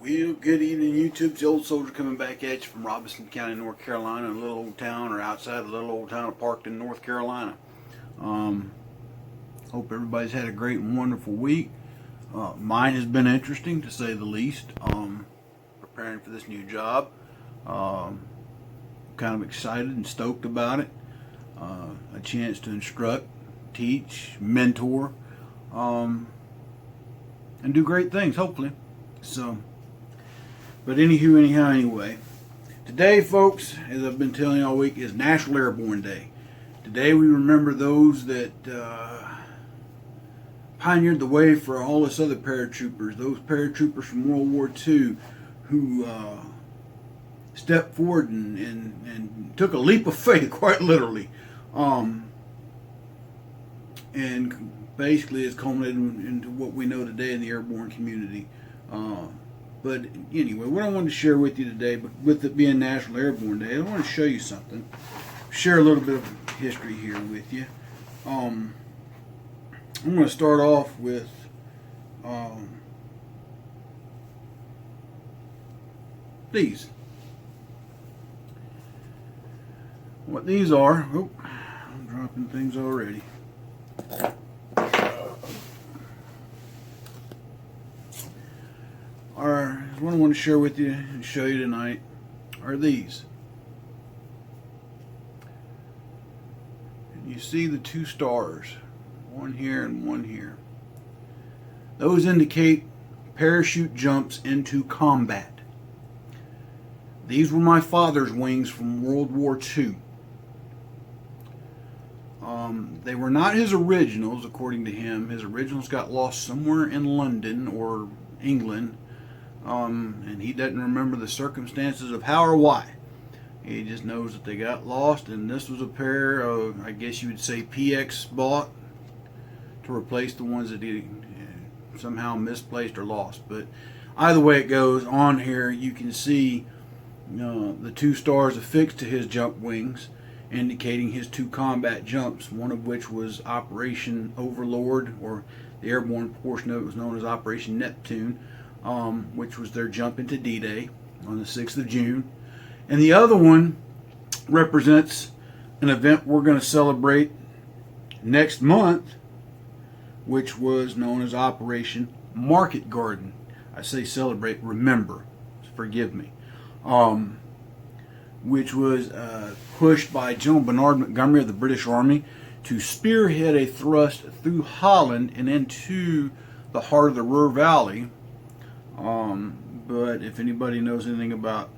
Good evening, YouTube. It's the old soldier coming back at you from Robinson County, North Carolina, a little old town, or outside the little old town of Parkton, North Carolina. Hope everybody's had a great and wonderful week. Mine has been interesting, to say the least. Preparing for this new job. Kind of excited and stoked about it. A chance to instruct, teach, mentor, and do great things, hopefully. So, but anyway, today, folks, as I've been telling you all week, is National Airborne Day. Today we remember those that pioneered the way for all us other paratroopers, those paratroopers from World War II who stepped forward and took a leap of faith, quite literally, and basically it's culminated into what we know today in the airborne community. But anyway, what I wanted to share with you today, but with it being National Airborne Day, I want to show you something. Share a little bit of history here with you. I'm going to start off with these. What these are, oh, I'm dropping things already. What I want to share with you and show you tonight are these. And you see the two stars, one here and one here. Those indicate parachute jumps into combat. These were my father's wings from World War II. They were not his originals, according to him. His originals got lost somewhere in London or England. And he doesn't remember the circumstances of how or why. He just knows that they got lost, and this was a pair of, I guess you would say, PX bought to replace the ones that he somehow misplaced or lost. But either way it goes, on here you can see the two stars affixed to his jump wings, indicating his two combat jumps, one of which was Operation Overlord, or the airborne portion of it was known as Operation Neptune, which was their jump into D-Day on the 6th of June. And the other one represents an event we're going to celebrate next month, which was known as Operation Market Garden. I say celebrate, remember, forgive me. Which was pushed by General Bernard Montgomery of the British Army to spearhead a thrust through Holland and into the heart of the Ruhr Valley. But if anybody knows anything about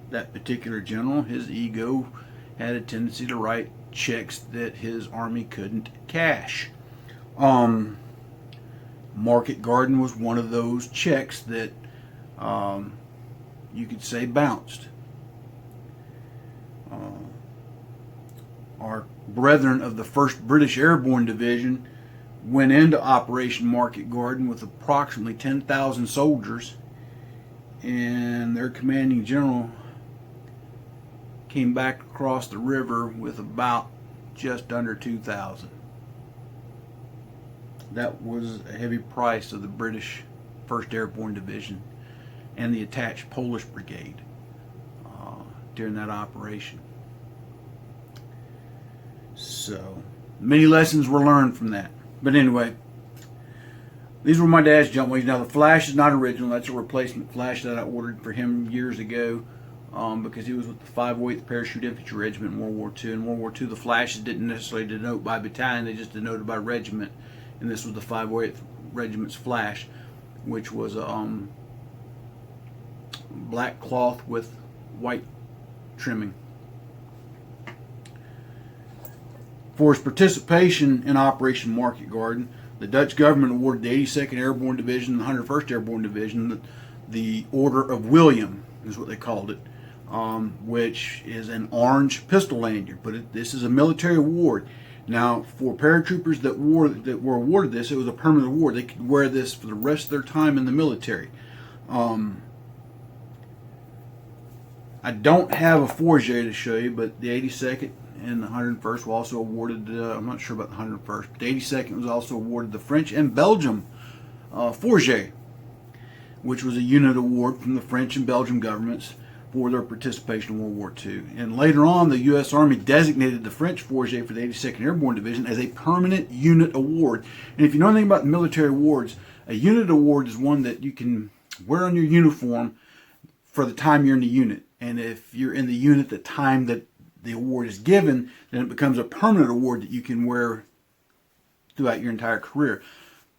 that particular general, his ego had a tendency to write checks that his army couldn't cash. Market Garden was one of those checks that you could say bounced. Our brethren of the 1st British Airborne Division went into Operation Market Garden with approximately 10,000 soldiers, and their commanding general came back across the river with about just under 2,000. That was a heavy price of the British 1st Airborne Division and the attached Polish Brigade during that operation. So many lessons were learned from that. But anyway, these were my dad's jump wings. Now the flash is not original. That's a replacement flash that I ordered for him years ago, because he was with the 508th Parachute Infantry Regiment in World War II. In World War II, the flashes didn't necessarily denote by battalion. They just denoted by regiment. And this was the 508th Regiment's flash, which was black cloth with white trimming. For his participation in Operation Market Garden, the Dutch government awarded the 82nd Airborne Division and the 101st Airborne Division the Order of William, is what they called it, which is an orange pistol lanyard. But this is a military award. Now, for paratroopers that were awarded this, it was a permanent award. They could wear this for the rest of their time in the military. I don't have a Fourragère to show you, but the 82nd and the 101st were also awarded, I'm not sure about the 101st, but the 82nd was also awarded the French and Belgium Fourragère. which was a unit award from the French and Belgian governments for their participation in World War II. And later on, the U.S. Army designated the French Fourragère for the 82nd Airborne Division as a permanent unit award. And if you know anything about the military awards, a unit award is one that you can wear on your uniform for the time you're in the unit. And if you're in the unit at the time that the award is given, then it becomes a permanent award that you can wear throughout your entire career.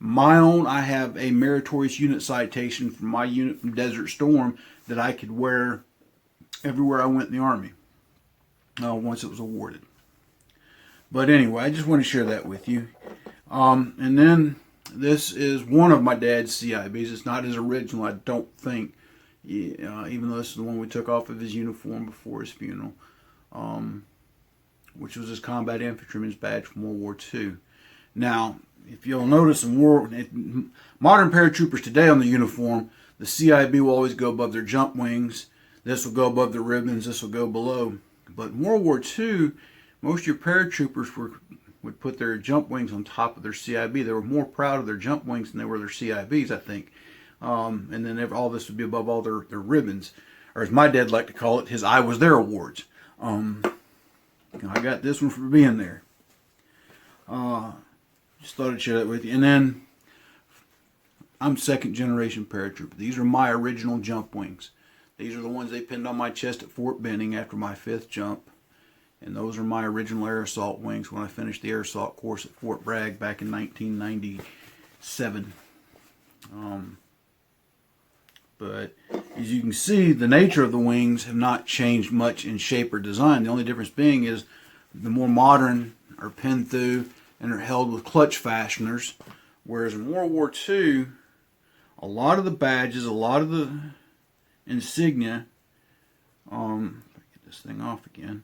My own, I have a meritorious unit citation from my unit from Desert Storm that I could wear everywhere I went in the Army once it was awarded. But anyway, I just want to share that with you. And then this is one of my dad's CIBs. It's not his original, I don't think, even though this is the one we took off of his uniform before his funeral, which was his combat infantryman's badge from World War II. Now, if you'll notice in modern paratroopers today on the uniform, the CIB will always go above their jump wings. This will go above the ribbons. This will go below. But in World War II, most of your paratroopers would put their jump wings on top of their CIB. They were more proud of their jump wings than they were their CIBs, I think. And then all this would be above all their ribbons. Or as my dad liked to call it, his I was there awards. I got this one for being there. Just thought I'd share that with you. And then I'm second generation paratrooper. These are my original jump wings. These are the ones they pinned on my chest at Fort Benning after my 5th jump. And those are my original air assault wings when I finished the air assault course at Fort Bragg back in 1997. But as you can see, the nature of the wings have not changed much in shape or design. The only difference being is the more modern are pinned through and are held with clutch fasteners. Whereas in World War II, a lot of the badges, a lot of the insignia, if I get this thing off again,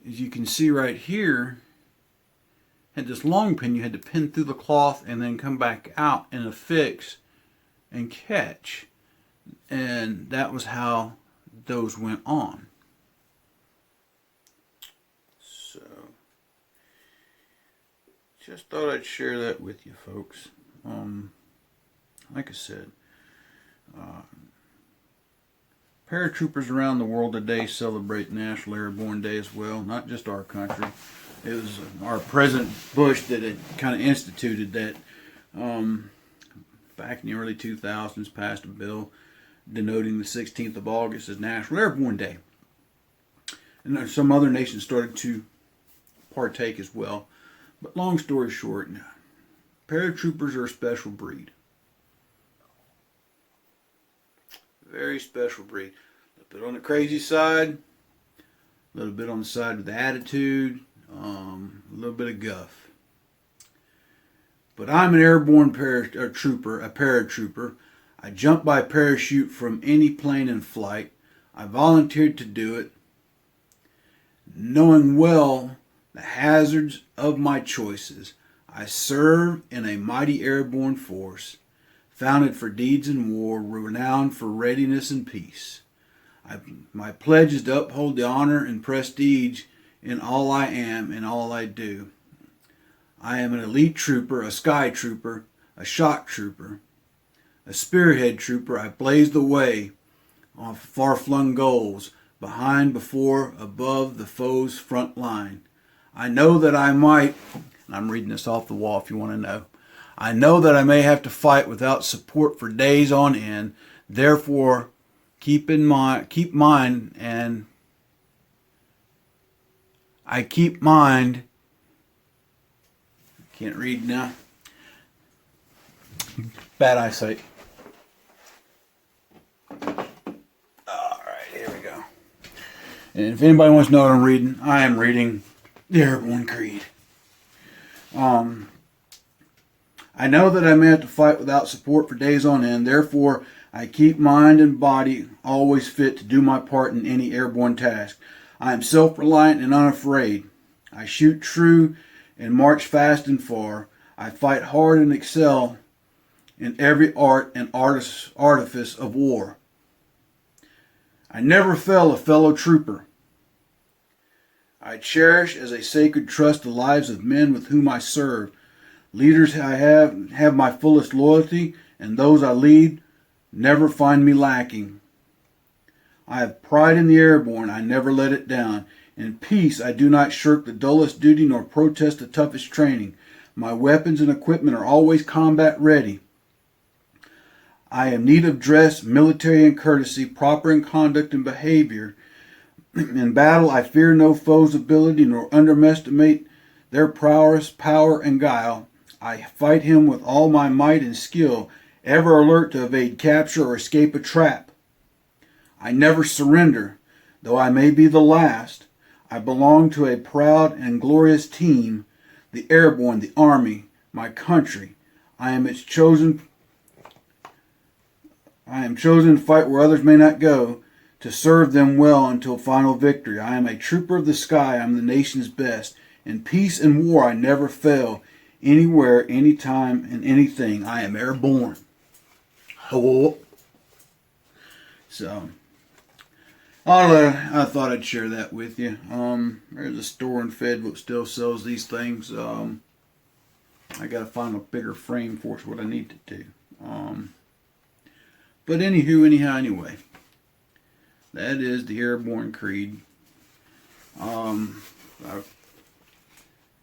as you can see right here, had this long pin you had to pin through the cloth and then come back out and affix and catch. And that was how those went on. So, just thought I'd share that with you folks. Like I said, paratroopers around the world today celebrate National Airborne Day as well, not just our country. It was our President Bush that had kind of instituted that back in the early 2000s, passed a bill denoting the 16th of August as National Airborne Day. And some other nations started to partake as well. But long story short, paratroopers are a special breed. Very special breed. A little bit on the crazy side, a little bit on the side with the attitude, a little bit of guff. But I'm an airborne paratrooper. I jump by parachute from any plane in flight. I volunteered to do it, knowing well the hazards of my choices. I serve in a mighty airborne force, founded for deeds in war, renowned for readiness and peace. My pledge is to uphold the honor and prestige in all I am and all I do. I am an elite trooper, a sky trooper, a shock trooper, a spearhead trooper. I blaze the way on far-flung goals, behind, before, above the foe's front line. I know that I might, and I'm reading this off the wall if you want to know, I know that I may have to fight without support for days on end. Therefore, keep mind, and I keep mind. Can't read now. Bad eyesight. Alright, here we go. And if anybody wants to know what I'm reading, I am reading the Airborne Creed. I know that I may have to fight without support for days on end. Therefore, I keep mind and body always fit to do my part in any airborne task. I am self-reliant and unafraid. I shoot true and march fast and far. I fight hard and excel in every art and artifice of war. I never fail a fellow trooper. I cherish as a sacred trust the lives of men with whom I serve. Leaders I have my fullest loyalty and those I lead never find me lacking. I have pride in the airborne, I never let it down. In peace, I do not shirk the dullest duty nor protest the toughest training. My weapons and equipment are always combat ready. I am neat of dress, military and courtesy, proper in conduct and behavior. In battle, I fear no foe's ability nor underestimate their prowess, power, and guile. I fight him with all my might and skill, ever alert to evade capture or escape a trap. I never surrender, though I may be the last. I belong to a proud and glorious team, the Airborne, the Army, my country. I am chosen to fight where others may not go, to serve them well until final victory. I am a trooper of the sky. I am the nation's best. In peace and war, I never fail. Anywhere, anytime, and anything, I am airborne. Oh. So, I thought I'd share that with you. There's a store in Fayetteville that still sells these things. I got to find a bigger frame for what I need to do. But anyway, that is the Airborne Creed. I'll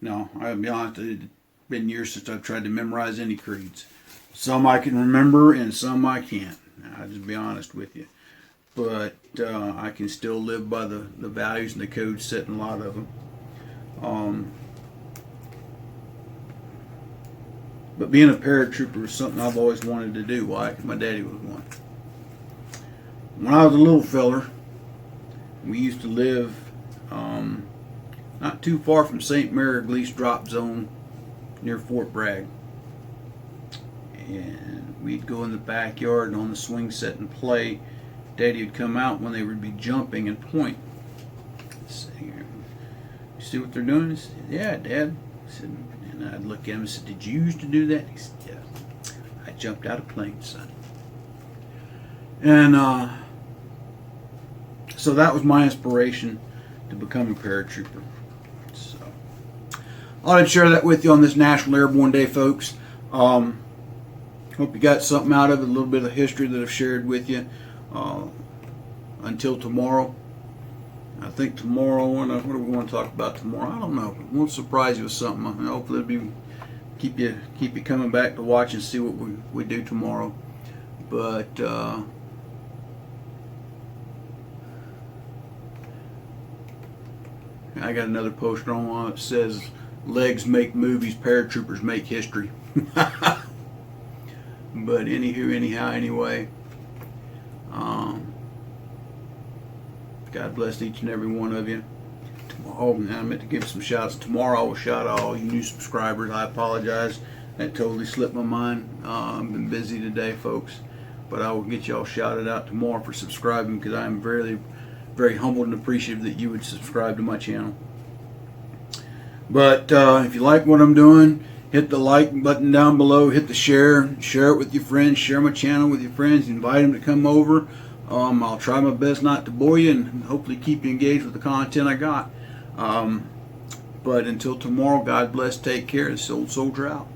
be honest, it's been years since I've tried to memorize any creeds. Some I can remember and some I can't. I'll just be honest with you. But I can still live by the values and the codes set in a lot of them. But being a paratrooper is something I've always wanted to do. Why? Because my daddy was one. When I was a little feller, we used to live not too far from St. Mary Glease Drop Zone near Fort Bragg. And we'd go in the backyard and on the swing set and play. Daddy would come out when they would be jumping and point. You see what they're doing? He said, yeah, Dad. I said, and I'd look at him and said, did you used to do that? He said, yeah. I jumped out of planes, son. And so that was my inspiration to become a paratrooper. So I wanted to share that with you on this National Airborne Day, folks. Hope you got something out of it, a little bit of history that I've shared with you. Until tomorrow. I think tomorrow, what do we want to talk about tomorrow? I don't know. We'll surprise you with something. Hopefully it'll keep you coming back to watch and see what we do tomorrow. But I got another poster on that says, legs make movies, paratroopers make history. But anyway, God bless each and every one of you. I meant to give some shouts. Tomorrow I will shout out all you new subscribers. I apologize. That totally slipped my mind. I've been busy today, folks. But I will get you all shouted out tomorrow for subscribing, because I am very, very humbled and appreciative that you would subscribe to my channel. But if you like what I'm doing, hit the like button down below. Hit the share it with your friends. Share my channel with your friends. Invite them to come over. I'll try my best not to bore you and hopefully keep you engaged with the content I got. But until tomorrow, God bless, take care, and Soul Soldier out.